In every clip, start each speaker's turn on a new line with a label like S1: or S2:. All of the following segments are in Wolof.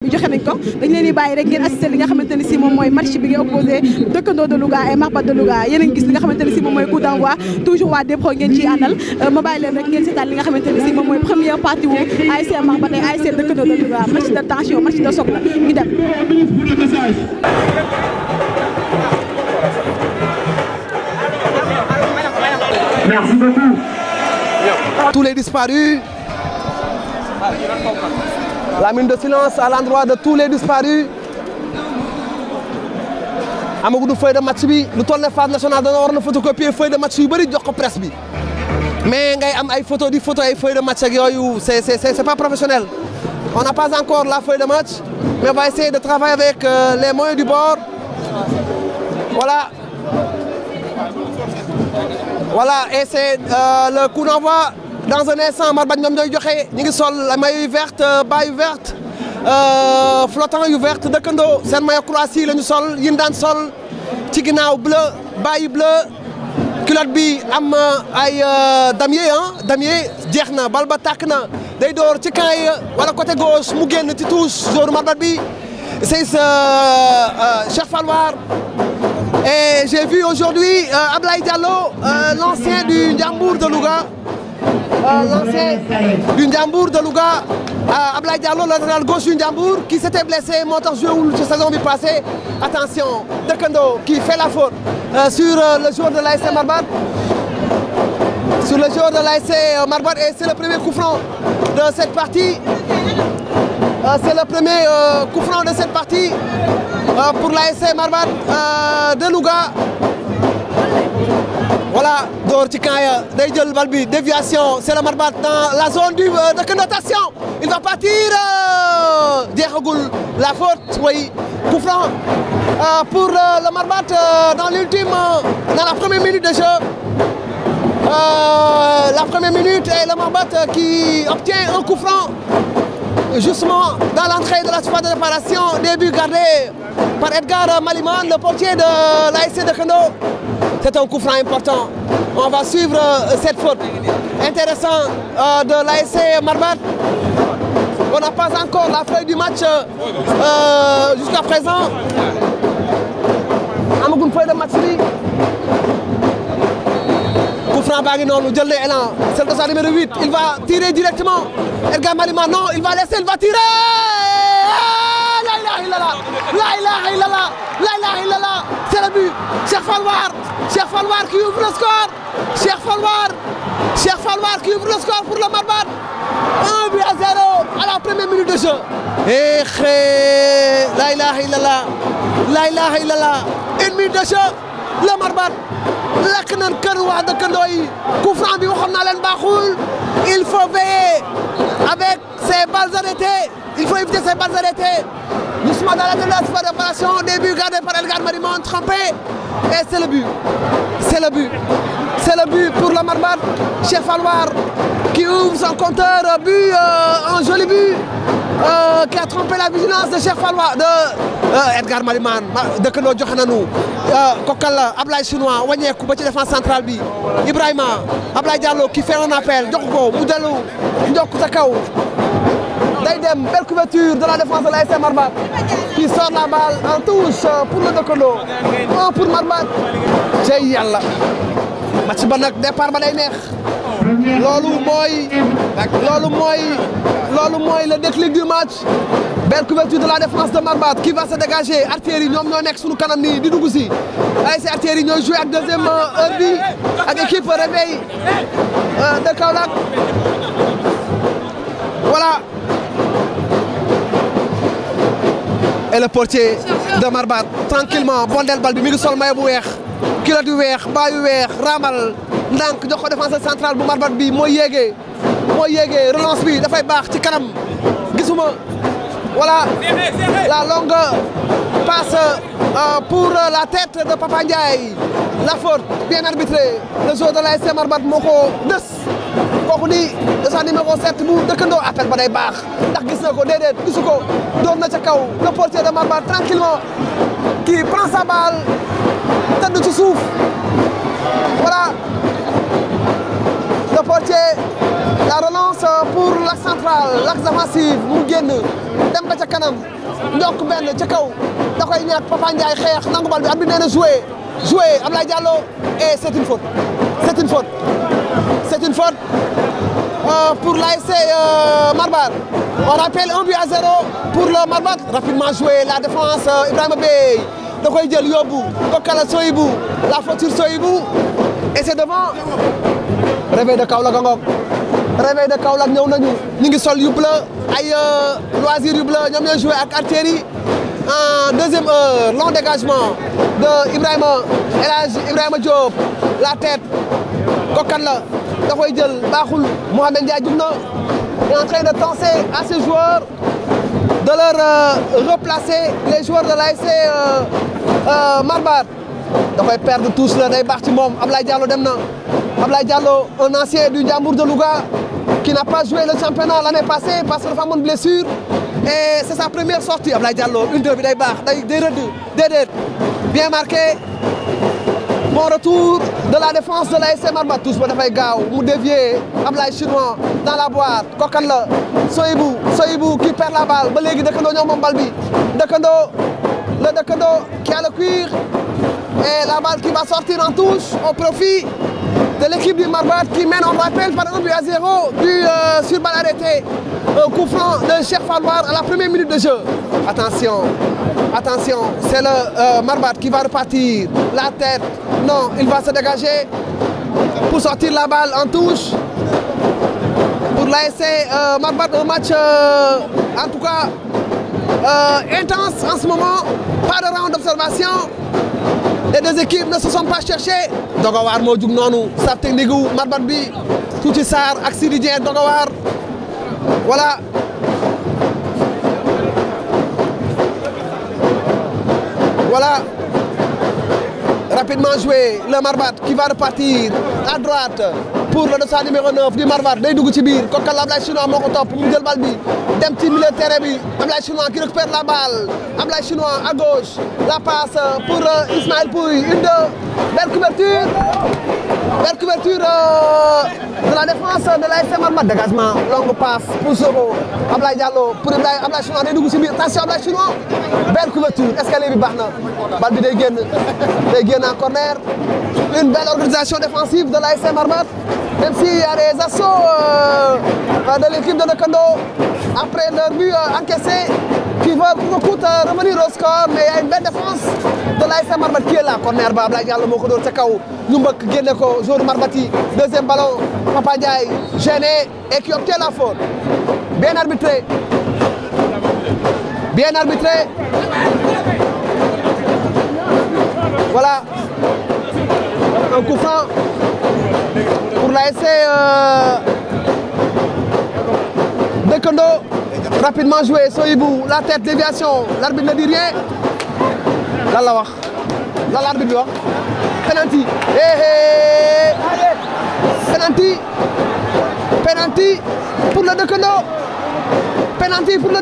S1: bi joxe nañ ko dañ leen di bàyyi rek ngeen assister li nga xamante ne si moom mooy match bi nga opposé dëkkandoo de Louga et Marbat de Louga yéen a ngi gis li nga xamante ne si moom mooy coup d'envoi toujours waa Depro ngeen ciy àndal ma bàyyi leen rek ngeen seetaan li nga xamante ne si moom mooy première partie wu ASC Marbat et ASC dëkkandoo de Louga match de tension match de choc la ñu dem.
S2: Merci beaucoup. Tous les disparus. La minute de silence à l'endroit de tous les disparus. amaguñu feuille de match bi lu toll ne phase nationale dana war na photocopier feuille de match yu bëri jox ko presse bi mais ngay am ay photo di photo ay feuille de match ak yooyu c'est pas professionnel. On n'a pas encore la feuille de match mais on va essayer de travailler avec les moyens du bord. Voilà et c'est le coup d'envoi. Dans un instant Marbat ñoom ñooy joxe ñu ngi sol maillot yu verte bas yu verte flottant yu verte dëkkandoo seen maillot croisé la ñu sol yin daan sol ci ginnaaw bleu bas yu bleu culotte bi am ay damier damier jeex na bal ba tàkk na day door ci camp yi wala côté gauche mu génn ci touche joueur Marbat bi c'est Cheikh Falwar. Et j'ai vu aujourd'hui Ablaye Diallo l'ancien du Ndiambour de Louga. L'ancien du Ndiambour de Louga, Ablaye Diallo, latéral gauche du Ndiambour, qui s'était blessé, moo tax joué wul ci saison bi passée. Attention, Dëkkandoo qui fait la faute sur le joueur de l'ASC Marbat. Sur le joueur de l'ASC Marbat et c'est le premier coup franc de cette partie. C'est le premier coup franc de cette partie pour l'ASC Marbat de Louga. Voilà, door ci camp ya day jël bal bi déviation c'est le Marbat dans la zone du Dëkkandoo. Attention, il va partir jeexagul la faute oui coup franc pour le Marbat dans l'ultime dans la première minute de jeu. La première minute et le Marbat qui obtient un coup franc justement dans l'entrée de la surface de réparation, début gardé par Edgar Maliman, le portier de l'ASC Dëkkandoo. C'est un coup franc important. On va suivre cette faute. Intéressant de l'ASC Marbat. On n'a pas encore la feuille du match jusqu'à présent. Amaguñ feuille de match bi. Coup franc baa ngi noonu jël na élan. C'est le dossard numéro 8. Il va tirer directement. Edgar Malima non, il va laisser, il va tirer. La ilaha illallah. La ilaha illallah. La ilaha illallah. C'est le but. Cheikh Falwar. Cheikh Falwar qui ouvre le score. Cheikh Falwar qui ouvre le score pour le Marbat. 1 but à 0 à la première minute de jeu. Et la ilaha illallah. La ilaha illallah. 1 minute de jeu. Le Marbat lakk nañ kër waa dëkkandoo yi. Coup franc bi waxoon naa leen baaxul. Il faut veiller avec ces balles arrêtées. Il faut éviter ces balles arrêtées. Justement dans la surface de réparation, début gardé par Edgar Maliman, trempé. Et c'est le but. C'est le but. C'est le but pour le Marbat. Cheikh Falwar qui ouvre son compteur but, un joli but qui a trompé la vigilance de Cheikh Falwar, de Edgar Maliman. Dëkkandoo joxe nañu kokal Ablaye Chinois wàññeeku ba ci défense centrale bi. Ibrahima Ablaye Diallo qui fait un appel jox ko mu dellu njokk sa kaw. Day dem belle couverture de la défense de l'ASC Marbat qui sort la balle en touche pour le Dëkkandoo. 1 pour Marbat. Cey yàlla match ba nag départ ba day neex. Loolu mooy le déclic du match. Belle couverture de la défense de Marbat qui va se dégager. Artères yi ñoom ñoo nekk suñu kanam nii di dugg si. ASC Artères yi ñooy joué ak deuxième heure bi ak équipe réveil de Kaolack. Voilà. Et le portier de Marbat tranquillement bondel bal bi mi ngi sol maillot bu weex culotte yu weex bas yu weex raamal ndànk jox ko défenseur central bu Marbat bi mooy yéegee relance bi dafay baax ci kanam gisuma. Voilà la longue passe pour la tête de Papa Ndiaye. La faute bien arbitrée. Le joueur de l'ASC Marbat moo ko dës kooku di dossard numéro 7 bu Dëkkandoo. Appel ba day baax ndax gis na ko déedéet gisu ko door na ca kaw le portier de Marbat tranquillement qui prend sa balle tëdd ci suuf. Voilà le portier, la relance pour l'axe central, l'axe offensif mu génn dem ba ca kanam ndokk benn ca kaw da koy ñàkk Papa Ndiaye xeex nangu bal bi arbitre nee na joué Ablaye Diallo et c'est une faute pour l'ASC Marbar. On rappelle 1-0 pour le Marbar. Rapidement joué la défense Ibrahima Bey da koy jël yóbbu Kokala Soyibou la faute sur Soyibou et c'est devant. Réveil de Kaolack ngoog réveil de Kaolack ñëw nañu ñu ngi sol yu bleu ay loisir yu bleu ñoom ñooy joué ak artillerie en deuxième heure long dégagement de Ibrahima Diop la tête Kokala da koy jël baaxul Mohamed Ndiaye jug na est en train de penser à ses joueurs de leur replacer les joueurs de l'ASC Marbar da koy perdre tous la day baax ci moom Ablaye Diallo dem na Ablaye Diallo un ancien du Ndiambour de Louga qui n'a pas joué le championnat l'année passée parce que dafa amoon blessure et c'est sa première sortie Ablaye Diallo une bi day baax day rëdd déedéet bien marqué. Bon retour de la défense de l'ASC Marbar touche ba dafay gaaw mu dévier Ablaye Chinois dans la boîte kokan la Soyibou qui perd la balle ba léegi dëkkandoo ñoom moom bal bi le dëkkandoo qui a le cuir et la balle qui va sortir en touche au profit de l'équipe du Marbar qui mène on rappelle par 1-0 sur balle arrêtée coup franc de Cheikh Falwar à la première minute de jeu. Attention, c'est le Marbar qui va repartir la tête. Non, il va se dégager pour sortir la balle en touche. Pour l'ASC Marbar, un match en tout cas intense en ce moment. Pas de round d'observation. Les deux équipes ne se sont pas cherchées. Dogawar moo jug noonu sa technique gu Marbar bi Tuuti Sarr ak Sidi Dieng Dogawar voilà. Voilà, rapidement joué le Marbar qui va repartir à droite pour le dossard numéro 9 du Marbar day dugg ci biir kooku la Ablaye Chinois moo ko topp mu jël bal bi dem ci milieu terrain bi Ablaye Chinois qui récupère la balle Ablaye Chinois à gauche la passe pour Ismaël Pouy une belle couverture de la défense de l'ASC Marbar dégagement longue passe pour Soro Ablaye Diallo pour Ablaye Chinois day dugg ci biir attention Ablaye Chinois belle couverture escalier bi baax na bal bi day génn en corner une belle organisation défensive de l'ASC Marbar même s'il y a des assauts de l'équipe de Ndakando après leur but encaissé qui veulent pour coûte revenir au score mais il y a une belle défense de l'ASC Marbar qui est là corner ba Ablaye Diallo moo ko dóor ca kaw ñu mbëkk génne ko joueur Marbati deuxième ballon Papa Ndiaye gêné et qui obtient la faute bien arbitré voilà un coup franc pour l'ASC Ndakando rapidement joué Soyibou la tête déviation l'arbitre ne dit rien lan la wax lan la arbitre bi wax penalty penalty pour le Ndakando penalty pour le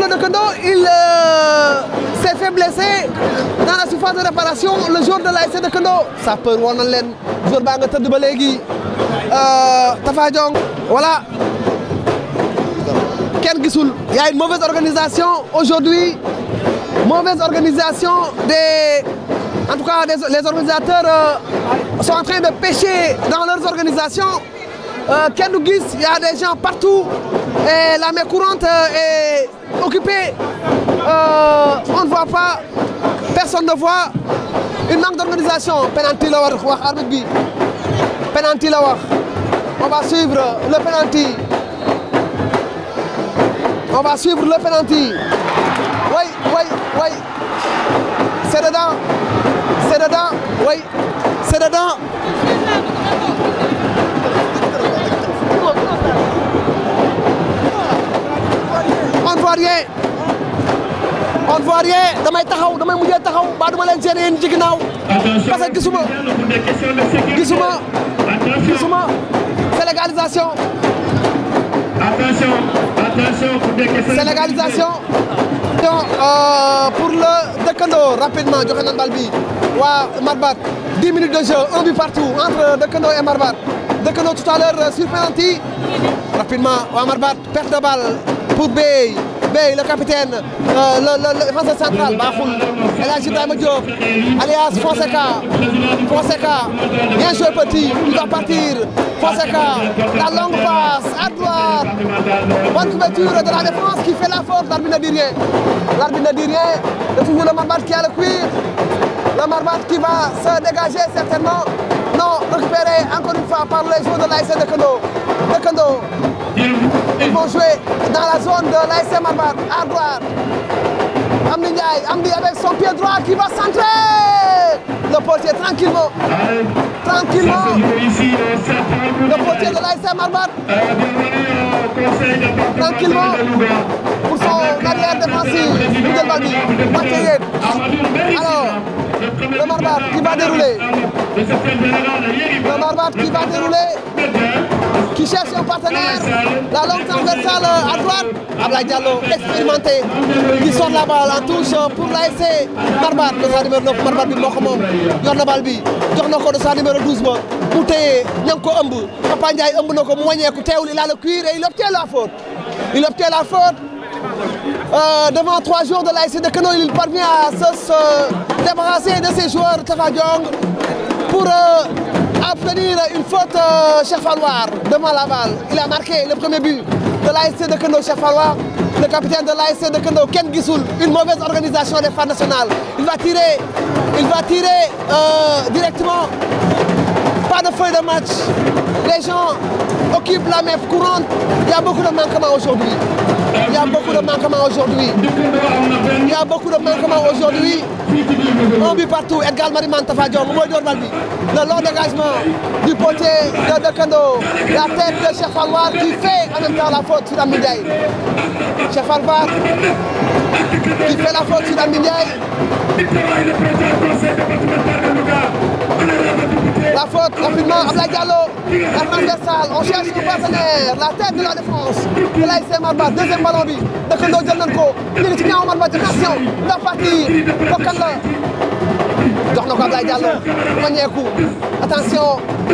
S2: Ndakando il s'est fait blesser dans la surface de réparation le joueur de l'ASC Ndakando ça peut woon na leen joueur baa nga tëdd ba léegi Tafa Diong voilà kenn gisul y a une mauvaise organisation aujourd'hui mauvaise organisation en tout cas les organisateurs sont en train de pêcher dans leurs organisations kenn du gis il y a des gens partout et la main courante est occupée on ne voit pas personne ne voit une manque d'organisation penalty la war wax arbitre bi penalty la wax on va suivre le penalty oui c'est dedans oui c'est dedans on ne voit rien damay mujjee taxaw ba duma leen seen yéen ci ginnaaw parce que gisuma c'est légalisation pour le Ndakando rapidement joxe nañ bal bi waa Marbar 10 minutes de jeu un but partout entre Ndakando et Marbar Dëkkandoo tout à l'heure sur penalty. Rapidement waa Marbat perte de balle pour Bey le capitaine le défenseur central baaxul El Hadj Ibrahima Diop alias Fonseca bien joué petit il va partir Fonseca la longue passe à droite bonne couverture de la défense qui fait la faute l'arbitre ne dit rien c'est toujours le Marbat qui a le cuir le Marbat qui va se dégager certainement non récupéré encore une fois par les joueurs de l'ASC Dëkkandoo ils vont jouer dans la zone de l'ASC Marbat à droite Amdi Ndiaye avec son pied droit qui va centrer le portier tranquillement le portier de l'ASC Marbat tranquillement pour son arrière défensif bu jël bal bi Mathieu alors le Marbat qui va dérouler qui cherche un partenaire la longue transversale à droite Ablaye Diallo expérimenté qui sort la balle en touche pour l'ASC Marbat dossard numéro 9 Marbat bi moo ko moom yor na balle bi jox na ko dossard numéro 12 ba mu téye ña ngi ko ëmb Papa Ndiaye ëmb na ko mu wàññeeku teewul il a le cuir et il obtient la faute devant 3 joueurs de l'ASC Dëkkandoo il parvient à se débarrasser de ses joueurs Tafa Diong pour obtenir une faute Cheikh Falwar devant la balle il a marqué le premier but de l'ASC Dëkkandoo Cheikh Falwar le capitaine de l'ASC Dëkkandoo kenn gisul une mauvaise organisation des phares nationales il va tirer directement pas de feuille de match les gens occupent la main courante il y a beaucoup de manquements aujourd'hui un but partout Edgar Mariman Tafa Diong mooy door bal bi le long dégagement du portier de Dëkkandoo la tête de Cheikh Falwar qui fait en même temps la faute sur Amdi Ndiaye Cheikh Falwar qui fait la faute sur Amdi Ndiaye la faute rapidement Ablaye Diallo la transversale on cherche un partenaire la tête de la défense de l'ASC Marbat deuxième ballon bi Dëkkandoo jël nañ ko ñu ngi ci ginnaaw Marbat attention la partie bokkan la jox na ko Ablaye Diallo wàññeeku attention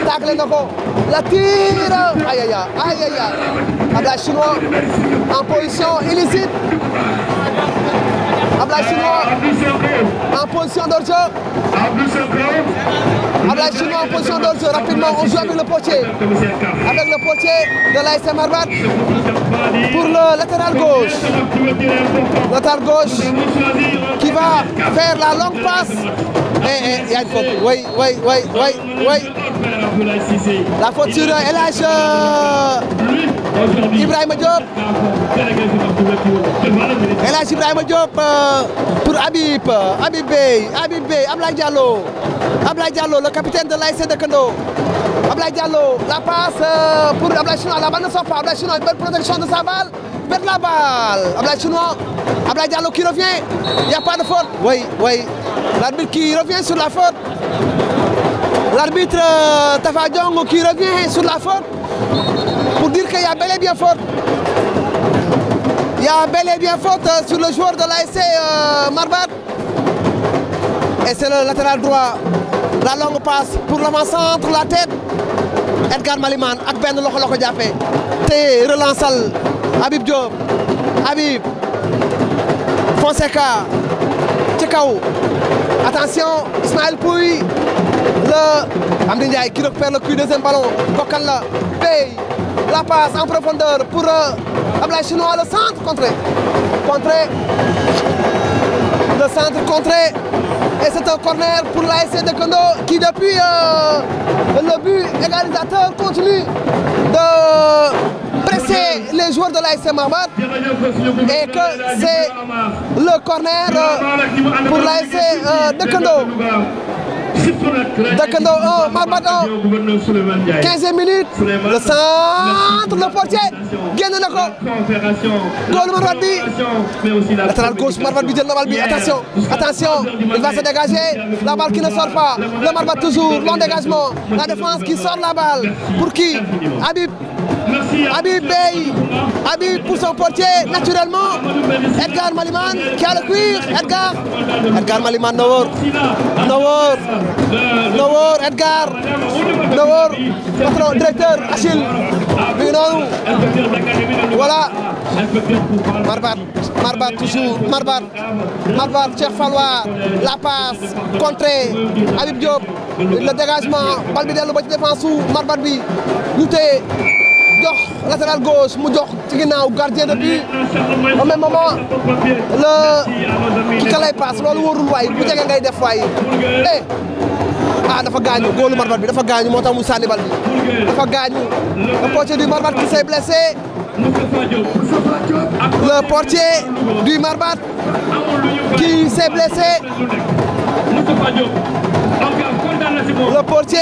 S2: tàggale na ko la tire aïe Ablaye Chinois en position illicite Ablaye Chinois en position d'hors-jeu Ablaye Chinois en position d'hors-jeu rapidement on joue avec le portier de l'ASC Marbat pour le latéral gauche qui va faire la longue passe et il y a une faute oui la faute sur El Hadj Ibrahima Diop El Hadj Ibrahima Diop pour Habib Bey Ablaye Diallo le capitaine de l'ASC Dëkkandoo Ablaye Diallo la passe pour Ablaye Chinois la balle ne sort pas Ablaye Chinois une belle protection de sa balle perd la balle Ablaye Diallo qui revient il n'y a pas de faute oui l'arbitre qui revient sur la faute l'arbitre Tafa Diong qui revient sur la faute pour dire qu'il y a bel et bien faute sur le joueur de l'ASC Marbat et c'est le latéral droit la longue passe pour l'avant-centre la tête Edgar Maliman ak benn loxo la ko jàppee te relançal Habib Diop Fonseca ci kaw attention Ismaël Pouy le Amdi Ndiaye qui récupère le coup deuxième ballon bokkan la Bey la passe en profondeur pour Ablaye Chinois le centre contré et c'est un corner pour l'ASC Dëkkandoo qui depuis le but égalisateur continue de presser les joueurs de l'ASC Marbat et que c'est le corner pour l'ASC Dëkkandoo. Dëkkandoo 1 Marbat 1 15e minute le centre le portier génn na ko góolu Marbat bi latéral gauche Marbat bi jël na balle bi attention il va se dégager la balle qui ne sort pas le Marbat toujours long dégagement la défense qui sort la balle pour qui Habib Habib Beye. Habib pour son portier, naturellement. Edgar Maliman qui a le cuir. Edgar Maliman, Nowor. Edgar. Nowor, patron, directeur, Achille. Voilà. Marbat toujours. Marbat, Cheikh Falloir. La passe, contrée. Habib Diop. Le dégagement. Balle bi dellu ba ci défense su Marbat bi. ñu téye jox latéral gauche mu jox ci ginnaaw gardien de but. Au même moment ki ka lay passe loolu wóorul waay bu jege ngay def waay. Dafa gaañu góolu Marbat bi dafa gaañu moo tax mu sànni bal bi dafa gaañu le portier du Marbat qui s'est blessé. Le portier du Marbat qui s'est blessé. Le portier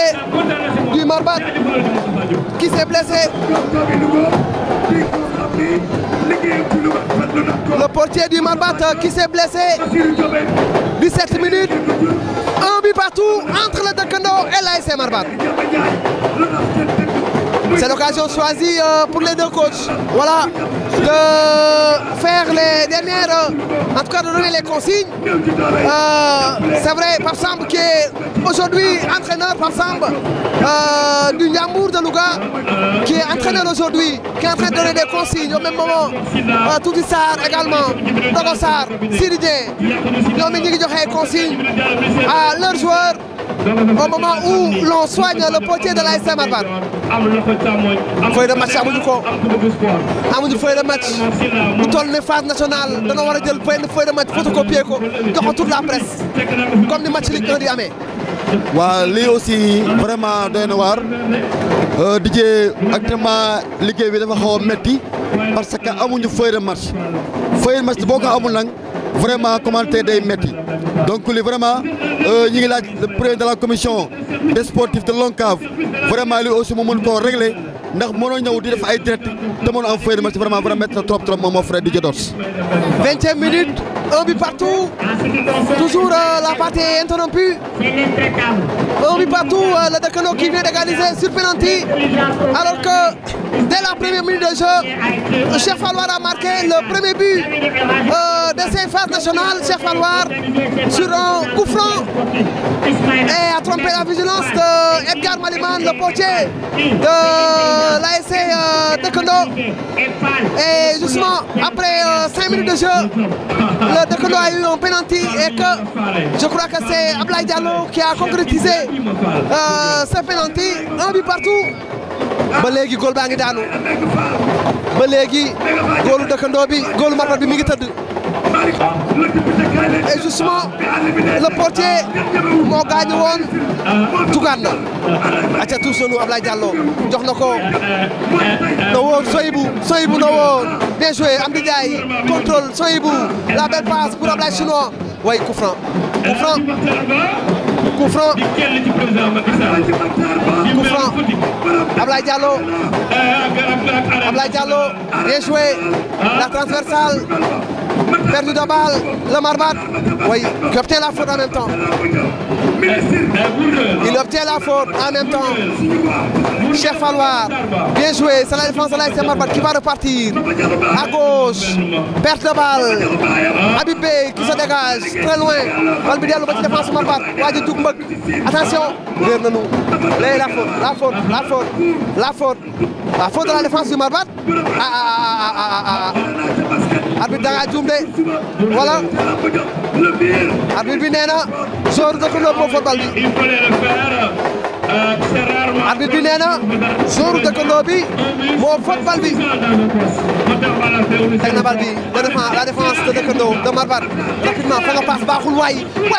S2: du Marbat qui s'est blessé. Le portier du Marbat qui s'est blessé. 17 minutes. Un but partout entre le Dekendo et l'ASC Marbat. C'est l'occasion choisie pour les deux coachs. Voilà, de faire les dernières, en tout cas de donner les consignes. C'est vrai, Pape Samb qui est aujourd'hui entraîneur, Pape Samb du Ndiambour de Louga, qui est entraîneur aujourd'hui, qui est en train de donner des consignes au même moment. Toudi Sarr également, Dogo Sarr, Sidi Dieng, ñoom it ñu ngi joxe consignes à leurs joueurs au moment où l'on soigne le portier de l'ASC Marbat. Feuille de match amuñu ko amuñu feuille de match bu toll ne phase nationale dañoo war a jël feuille de match photocopier ko jox ko toute la presse comme ni match Ligue 1 di amee.
S3: waaw lii aussi vraiment doy na waar DJ actuellement liggéey bi dafa xaw a métti parce que amuñu feuille de match boo ko amul nag vraiment commentaire day métti donc li vraiment ñi ngi laaj le président de la commission des sportifs de l'ONCAV vraiment li aussi mu mën koo régler ndax mënoo ñëw di def ay direct te mënoo am feuille de match vraiment métti na trop moom moo frère DJ Dors.
S2: 20e minute, un but partout, toujours la partie interrompue. Un but partout, le Dekendo qui vient d'égaliser sur penalty, alors que dès la première minute de jeu, Cheikh Falloir a marqué le premier but de ces phases nationales. Cheikh Falloir sur un coup franc et a trompé la vigilance de Edgar Maliman, le portier de l'ASC Dekendo. Et justement, après 5 minutes de jeu, le Dekendo a eu un penalty et que je crois que c'est Ablaye Diallo qui a concrétisé ce penalty. Un but partout. Ba léegi góol baa ngi daanu ba léegi góolu Dekendo bi góolu Marbat bi mi ngi tëdd. Et justement le portier moo gaañu woon jugaat na aca tous sonu Ablaye Diallo jox na ko Nowor Soyibou Nowor bien joué Amdi Ndiaye contrôle Soyibou la belle passe pour Ablaye Chinois way coup franc Ablaye Diallo bien joué la transversale perdu de balle le Marbat oui qui obtient la faute en même temps. Il obtient la faute en même temps. Cheikh Falloir bien joué, c'est la défense de l'ASC Marbat qui va repartir à gauche, perte de balle. Habib Beye qui se dégage très loin. Balle bi dellu ba ci défense Marbat waa ji dugg mbëkk attention réer nañu léegi la faute de la défense du Marbat. Arbitre da nga juum de voilà arbitre bi nee na joueur Dekendo moo football bi. Arbitre bi nee na joueur Dekendo bi moo football bi. Teg na bal bi la défense de Dekendo de Marbat rapidement fa nga passe baaxul waay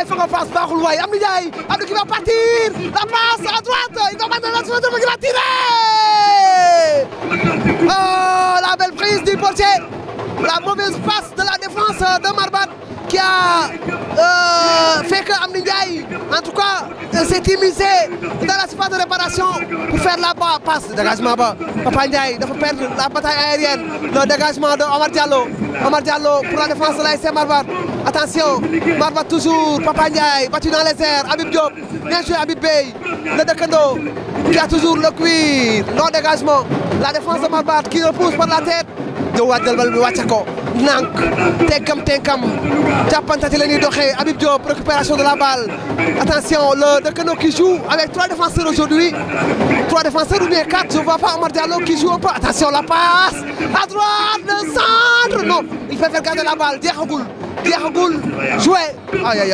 S2: fa nga passe baaxul waay Amdi Ndiaye Abdou qui va partir la passe à droite il va mettre la souveraineté qui va tirer. Oh la belle prise du portier. La mauvaise passe de la défense de Marbat qui a fait que Amdi Ndiaye, en tout cas, s'est immiscé dans la surface de réparation pour faire la passe. Dégagement bas. Papa Ndiaye doit perdre la bataille aérienne. Le dégagement de Omar Diallo pour la défense de l'ASC Marbat. Attention, Marbat toujours, Papa Ndiaye, battu dans les airs, Habib Diop, bien joué Habib Bey, le dëkkandoo, qui a toujours le cuir, non dégagement, la défense de Marbat qui repousse par la tête, de waajal bal bi wàcce ko, nank, tenkam, jàppantati la ñuy doxee, Habib Diop, récupération de la balle, attention, le dëkkandoo qui joue avec 3 défenseurs aujourd'hui, 3 défenseurs ou bien 4, je ne vois pas Omar Diallo qui joue un peu, attention la passe, à droite, le centre, non, il fait faire garder la balle, jeexagul, joué, aïe aïe